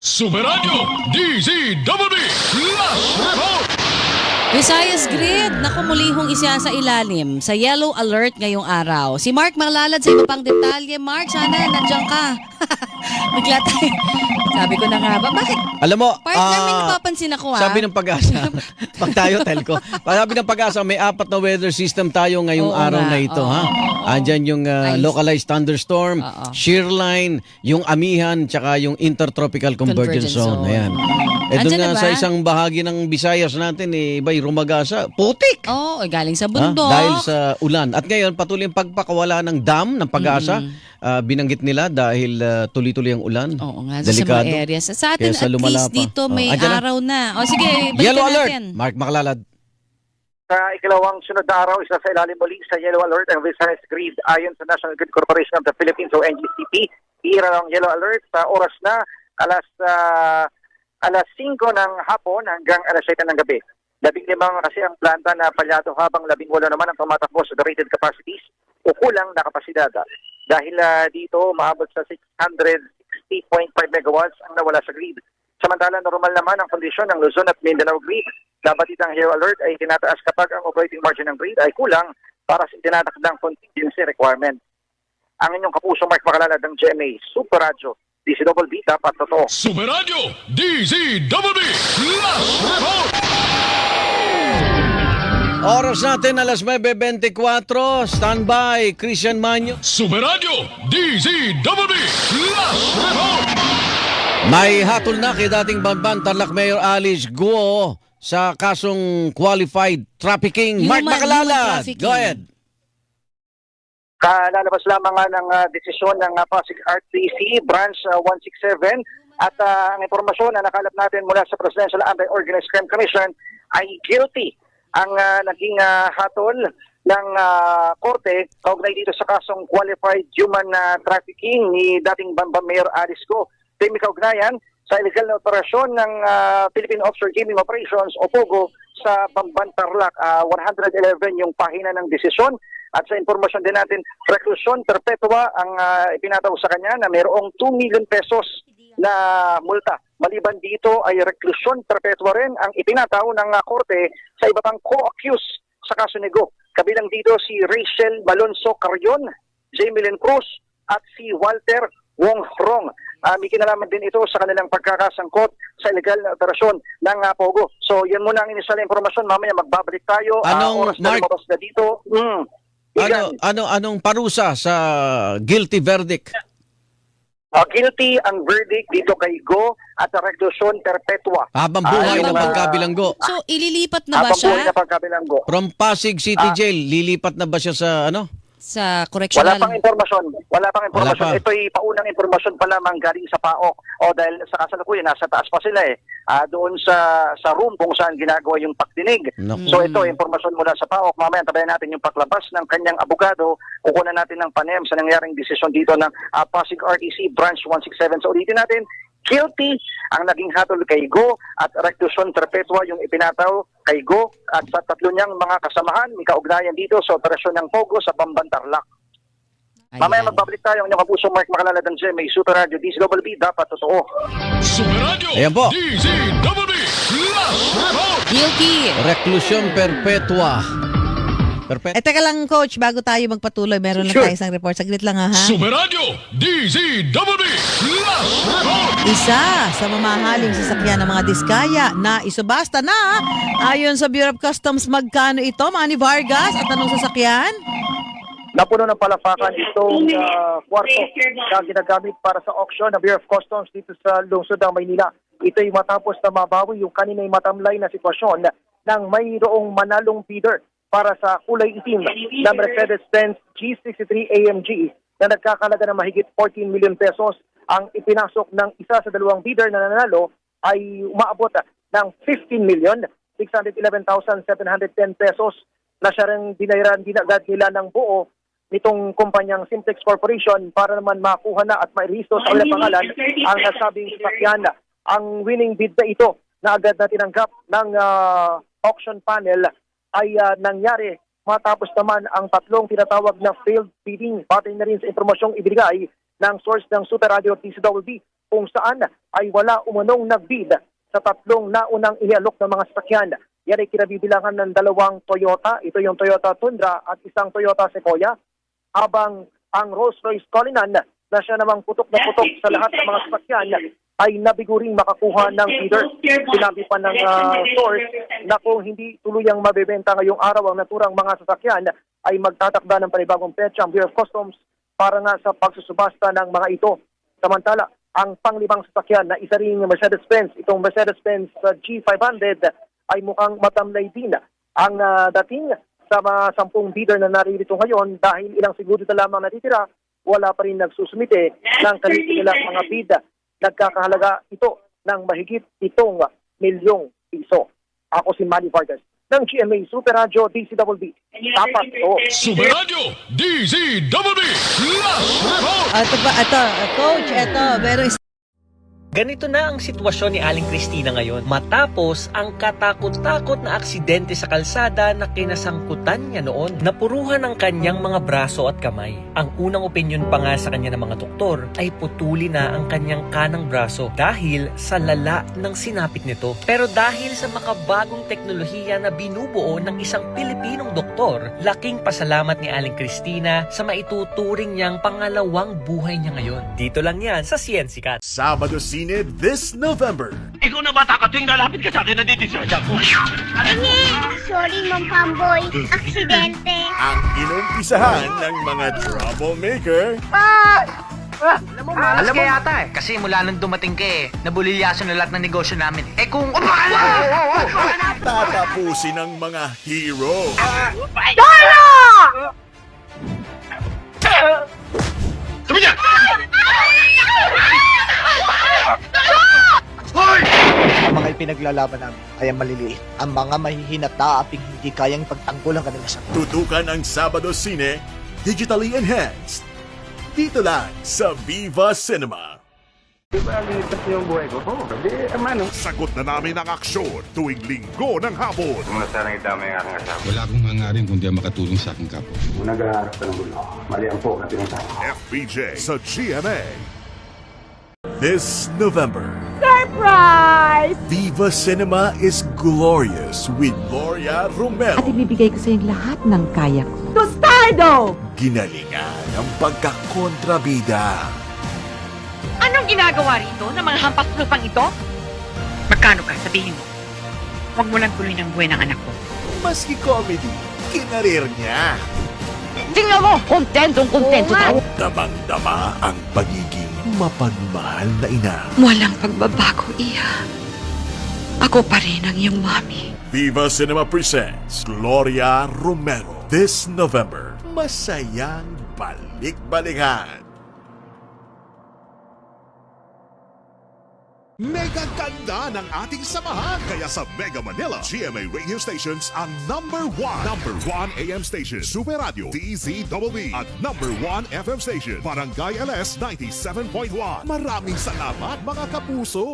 Sumeradyo DZWB Last Report! Visayas Grid, naku mulihong isa sa ilalim sa yellow alert ngayong araw. Si Mark Maglalad sa iba pang detalye. Mark, sana nandiyan ka. Bigla tayo. Sabi ko na nga ba, bakit? Alam mo, Partner, may napapansin ako sabi ng pag-asa, pag tayo telco, sabi ng pag-asa, may 4 na weather system tayo ngayong Oo araw nga, na ito. oo, Ha? oo. Andyan yung Nice. localized thunderstorm, Oo. shear line, yung amihan, tsaka yung intertropical convergence zone. Ayan. Eh doon Andyan nga na ba? sa isang bahagi ng Visayas natin, iba'y rumagasa, putik! Oo, galing sa Ha? bundok. Dahil sa ulan. At ngayon, patuloy yung pagpakawala ng dam ng pag-asa. Binanggit nila dahil tuloy-tuloy ang ulan. Oo nga, sa Delikado. mga areas. Sa atin, Kaya sa at lumala least pa. dito may Andyan na. araw na. O sige, balikan Yellow alert! natin. Mark Maklalad. Sa ikalawang sunod na araw, isa sa ilalim muli sa yellow alert ang Visayas Grid ayon sa National Grid Corporation of the Philippines o NGCP. Iira ng yellow alert sa oras na alas 5 ng hapon hanggang alas 7 ng gabi. 15 kasi ang planta na palyado habang 18 naman ang tumatakbo sa rated capacities o kulang na kapasidad. Dahil dito maabot sa 660.5 megawatts ang nawala sa grid. Samantala, normal naman ang kondisyon ng Luzon at Mindanao grid. Dapat itang yellow alert ay tinataas kapag ang operating margin ng grid ay kulang para sa tinatakdang contingency requirement. Ang inyong kapuso Mark Makalalad ng GMA Super Radio, DZWB dapat totoo. Sumeradyo DZWB Last Report! Oras natin alas 9:24. Standby, Christian Manyo. Sumeradyo DZWB Last Report! May hatol na kay dating Bamban Tarlac Mayor Alice Guo sa kasong qualified trafficking. Mark Human Makalalad, trafficking. go ahead. Kalalabas lamang nga ng desisyon ng Pasig RTC Branch 167 at ang impormasyon na nakalap natin mula sa Presidential Anti-Organized Crime Commission ay guilty ang naging hatol ng korte kaugnay dito sa kasong qualified human trafficking ni dating Bamban Mayor Alice Guo. May kaugnayan sa illegal na operasyon ng Philippine Offshore Gaming Operations o POGO sa Bamban Tarlac. 111 yung pahina ng desisyon. At sa impormasyon din natin, reclusion perpetua ang ipinataw sa kanya na mayroong 2 million pesos na multa. Maliban dito ay reclusion perpetua rin ang ipinataw ng korte sa iba pang co-accused sa kaso ni Go. Kabilang dito si Rachel Malonzo Carrion, Jamilyn Cruz at si Walter Wong Rong. May kinalaman din ito sa kanilang pagkakasangkot sa illegal na operasyon ng POGO. So yan muna ang initial na impormasyon. Mamaya magbabalik tayo. Anong, Oras na Mark? lumabas na dito. Anong parusa sa guilty verdict? Guilty ang verdict dito kay Go at reclusion perpetua. Habang buhay ng pagkabilanggo. So, ililipat na ba Habang buhay siya na pagkabilanggo. From Pasig City Jail, lilipat na ba siya sa ano? sa Wala correctional? pang impormasyon. Wala pang impormasyon. Wala pa. Ito'y paunang impormasyon pa lamang galing sa PAOK. O dahil sa kasalukuyan, nasa taas pa sila doon sa room kung saan ginagawa yung pagdinig. Naku. So ito, impormasyon mula sa PAOK. Mamaya tabayan natin yung paglabas ng kanyang abogado. Kukunan natin ng panem sa nangyaring desisyon dito ng Pasig RTC Branch 167. So ulitin natin, guilty ang naging hatol kay Go at reclusion perpetua yung ipinataw kay Go at sa tatlo niyang mga kasamahan may kaugnayan dito sa operasyon ng POGO sa Bamban Tarlac. Mamaya Ayan. magbabalik tayo ang inyong kapuso Mark Makalalad ng GMA Super Radio DZWB dapat totoo. Sumeradyo Ayan po. DZWB Last Report! Guilty. Reclusion perpetua. Teka lang coach, bago tayo magpatuloy, meron lang Sure. tayo isang report. Saglit lang ha. Sumeradyo DZWB Last Report! Isa sa mamahaling sasakyan ng mga diskaya na isubasta na. Ayon sa Bureau of Customs, magkano ito, Manny Vargas? At anong sasakyan? Napuno ng palapakan itong kwarto na ginagamit para sa auction ng Bureau of Customs dito sa lungsod ng Maynila. Ito'y matapos na mabawi yung kanina'y matamlay na sitwasyon ng mayroong manalong bidder para sa kulay itim na Mercedes-Benz G63 AMG na nagkakalaga ng mahigit 14 million pesos. Ang ipinasok ng isa sa dalawang bidder na nanalo ay umaabot ng 15,611,710 pesos na siya rin dinagad nila ng buo nitong kumpanyang Simplex Corporation para naman makuha na at mairehisto sa kanilang pangalan ang nasabing sasakyan. Ang winning bid na ito na agad na tinanggap ng auction panel ay nangyari matapos naman ang tatlong tinatawag na failed bidding. Pati na rin sa impormasyong ibigay ng source ng Super Radio TCWB kung saan ay wala umunong nagbid sa tatlong naunang ialok ng mga sasakyan. Yan ay kinabibilangan ng 2 Toyota, ito yung Toyota Tundra at isang Toyota Sequoia, habang ang Rolls-Royce Cullinan na siya namang putok na putok sa lahat ng mga sasakyan ay nabiguring makakuha ng bidder. Sinabi pa ng source na kung hindi tuluyang mabebenta ngayong araw ang naturang mga sasakyan ay magtatakda ng panibagong petsa ang Bureau of Customs para nga sa pagsusubasta ng mga ito. Samantala, ang pang-5 sasakyan na isa ring Mercedes-Benz, itong Mercedes-Benz G500 ay mukhang matamlay din ang dating sa mga 10 bidder na naririto ngayon dahil ilang segundo na lamang natitira, wala pa rin nagsusumite ng kalitin nilang mga bid. Nagkakahalaga ito ng mahigit 7 milyong piso. Ako si Manny Vargas ng GMA Super Radio DCWB. Tapat ito. Super Radio DZWB Last Vote! Ito, Coach, meron Ganito na ang sitwasyon ni Aling Cristina ngayon matapos ang katakot-takot na aksidente sa kalsada na kinasangkutan niya noon. Napuruhan ang kanyang mga braso at kamay. Ang unang opinyon pa nga sa kanya ng mga doktor ay putuli na ang kanyang kanang braso dahil sa lala ng sinapit nito. Pero dahil sa makabagong teknolohiya na binubuo ng isang Pilipinong doktor, laking pasalamat ni Aling Cristina sa maituturing niyang pangalawang buhay niya ngayon. Dito lang yan sa Siyensikat. Sabado Sine this November. Ikaw na bata ka tuwing lalapit ka sa akin, nandidisarja ko. Sorry, Ma'am Pamboy. Aksidente. Ang inumpisahan ng mga troublemaker Alam mo yata eh. Kasi mula nung dumating ka eh, nabulilyaso na lahat ng negosyo namin. Eh kung... tatapusin ng mga hero. Sabi niya! Ang mga ipinaglalaban namin ay ang maliliit. Ang mga mahihina taaping hindi kayang ipagtanggol ang kanila sa Tutukan ang Sabado Sine, digitally enhanced. Dito lang sa Viva Cinema. Sagot na namin ang aksyon tuwing linggo ng hapon. Wala akong hangarin kundi ang makatulong sa aking kapwa. FBJ sa GMA. This November, surprise! Viva Cinema is glorious with Gloria Romero. Ibibigay ko sa yung lahat ng kaya ko. Tostardo! Ginalingan ang pagkakontrabida. Anong ginagawa rito ng mga hampas-lupang ito? Magkano ka? Sabihin mo. Huwag mo lang tuloy ng buhay ng anak ko. Maski comedy, kinarir niya. Tingnan mo! Kontentong kontento tayo. Damang-dama ang pagiging mapagmahal na ina. Walang pagbabago, Iha. Ako pa rin ang iyong mami. Viva Cinema presents Gloria Romero. This November, masayang balik-balikan. Mega ganda ng ating samahan. Kaya sa Mega Manila, GMA radio stations ang number 1 AM station, Super Radio DZWB at number 1 FM station, Barangay LS 97.1. Maraming salamat mga kapuso.